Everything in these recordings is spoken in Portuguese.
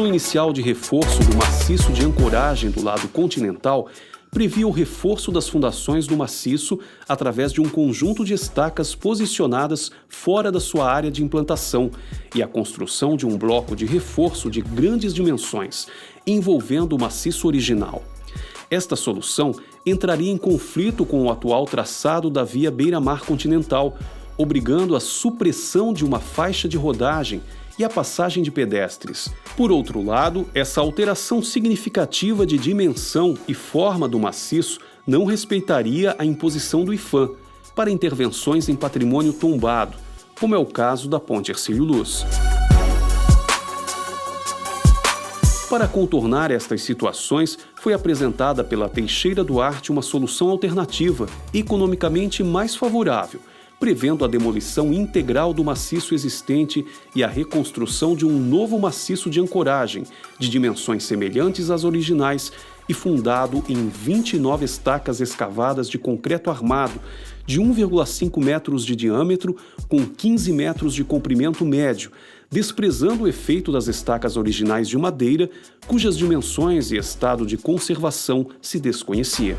solução inicial de reforço do maciço de ancoragem do lado continental previa o reforço das fundações do maciço através de um conjunto de estacas posicionadas fora da sua área de implantação e a construção de um bloco de reforço de grandes dimensões, envolvendo o maciço original. Esta solução entraria em conflito com o atual traçado da via beira-mar continental, obrigando a supressão de uma faixa de rodagem e a passagem de pedestres. Por outro lado, essa alteração significativa de dimensão e forma do maciço não respeitaria a imposição do IPHAN para intervenções em patrimônio tombado, como é o caso da Ponte Hercílio Luz. Para contornar estas situações, foi apresentada pela Teixeira Duarte uma solução alternativa, economicamente mais favorável, prevendo a demolição integral do maciço existente e a reconstrução de um novo maciço de ancoragem, de dimensões semelhantes às originais e fundado em 29 estacas escavadas de concreto armado, de 1,5 metros de diâmetro, com 15 metros de comprimento médio, desprezando o efeito das estacas originais de madeira, cujas dimensões e estado de conservação se desconhecia.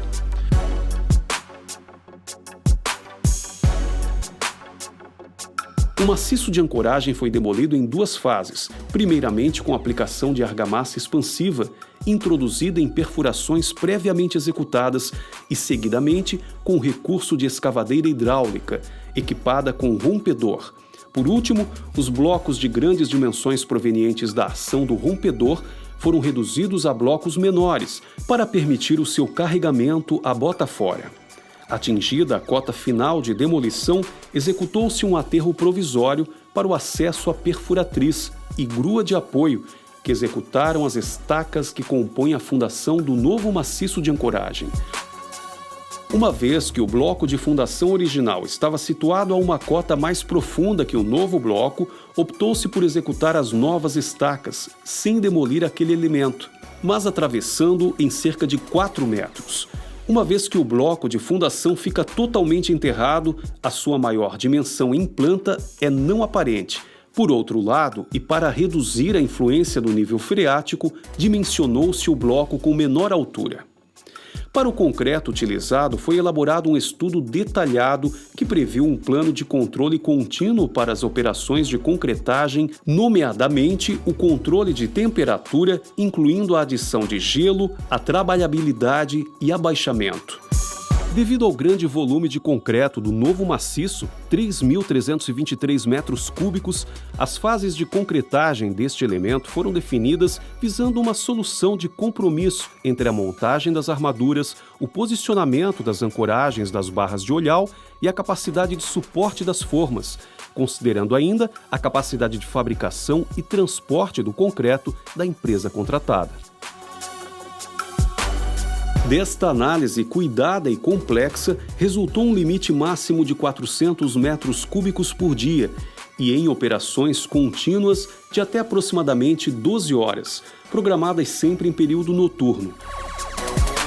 O maciço de ancoragem foi demolido em duas fases, primeiramente com a aplicação de argamassa expansiva, introduzida em perfurações previamente executadas, e seguidamente com o recurso de escavadeira hidráulica, equipada com rompedor. Por último, os blocos de grandes dimensões provenientes da ação do rompedor foram reduzidos a blocos menores, para permitir o seu carregamento a bota fora. Atingida a cota final de demolição, executou-se um aterro provisório para o acesso à perfuratriz e grua de apoio, que executaram as estacas que compõem a fundação do novo maciço de ancoragem. Uma vez que o bloco de fundação original estava situado a uma cota mais profunda que o novo bloco, optou-se por executar as novas estacas, sem demolir aquele elemento, mas atravessando em cerca de 4 metros. Uma vez que o bloco de fundação fica totalmente enterrado, a sua maior dimensão em planta é não aparente. Por outro lado, e para reduzir a influência do nível freático, dimensionou-se o bloco com menor altura. Para o concreto utilizado, foi elaborado um estudo detalhado que previu um plano de controle contínuo para as operações de concretagem, nomeadamente o controle de temperatura, incluindo a adição de gelo, a trabalhabilidade e abaixamento. Devido ao grande volume de concreto do novo maciço, 3.323 metros cúbicos, as fases de concretagem deste elemento foram definidas visando uma solução de compromisso entre a montagem das armaduras, o posicionamento das ancoragens das barras de olhau e a capacidade de suporte das formas, considerando ainda a capacidade de fabricação e transporte do concreto da empresa contratada. Desta análise cuidada e complexa, resultou um limite máximo de 400 metros cúbicos por dia e em operações contínuas de até aproximadamente 12 horas, programadas sempre em período noturno.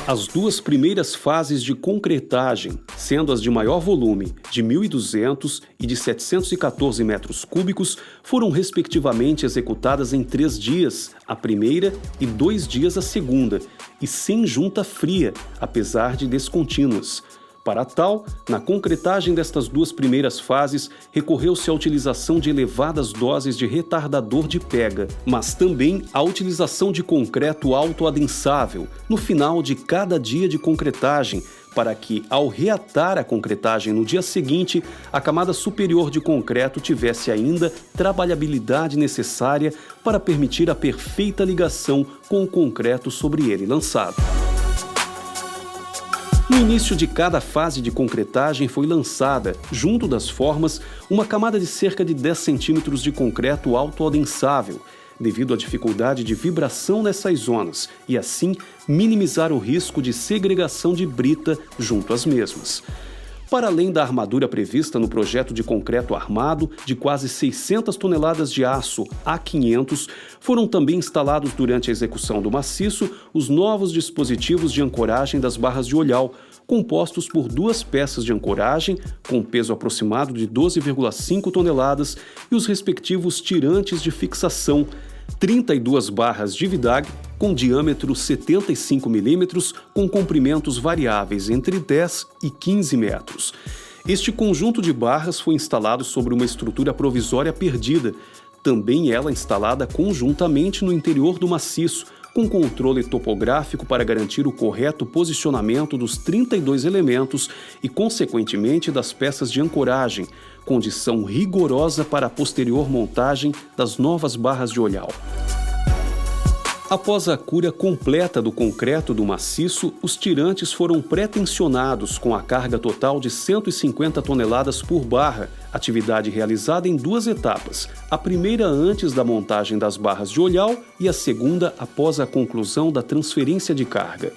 As duas primeiras fases de concretagem, sendo as de maior volume, de 1.200 e de 714 metros cúbicos, foram respectivamente executadas em 3 dias, a primeira, e 2 dias a segunda, e sem junta fria, apesar de descontínuas. Para tal, na concretagem destas duas primeiras fases, recorreu-se à utilização de elevadas doses de retardador de pega, mas também à utilização de concreto autoadensável no final de cada dia de concretagem, para que, ao reatar a concretagem no dia seguinte, a camada superior de concreto tivesse ainda trabalhabilidade necessária para permitir a perfeita ligação com o concreto sobre ele lançado. No início de cada fase de concretagem foi lançada, junto das formas, uma camada de cerca de 10 centímetros de concreto autoadensável, devido à dificuldade de vibração nessas zonas e, assim, minimizar o risco de segregação de brita junto às mesmas. Para além da armadura prevista no projeto de concreto armado, de quase 600 toneladas de aço A500, foram também instalados durante a execução do maciço os novos dispositivos de ancoragem das barras de olhau, compostos por 2 peças de ancoragem, com peso aproximado de 12,5 toneladas, e os respectivos tirantes de fixação, 32 barras de Vidag com diâmetro 75 mm, com comprimentos variáveis entre 10 e 15 metros. Este conjunto de barras foi instalado sobre uma estrutura provisória perdida, também ela instalada conjuntamente no interior do maciço, com controle topográfico para garantir o correto posicionamento dos 32 elementos e, consequentemente, das peças de ancoragem, condição rigorosa para a posterior montagem das novas barras de olhau. Após a cura completa do concreto do maciço, os tirantes foram pré-tensionados com a carga total de 150 toneladas por barra, atividade realizada em 2 etapas, a primeira antes da montagem das barras de olhau e a segunda após a conclusão da transferência de carga.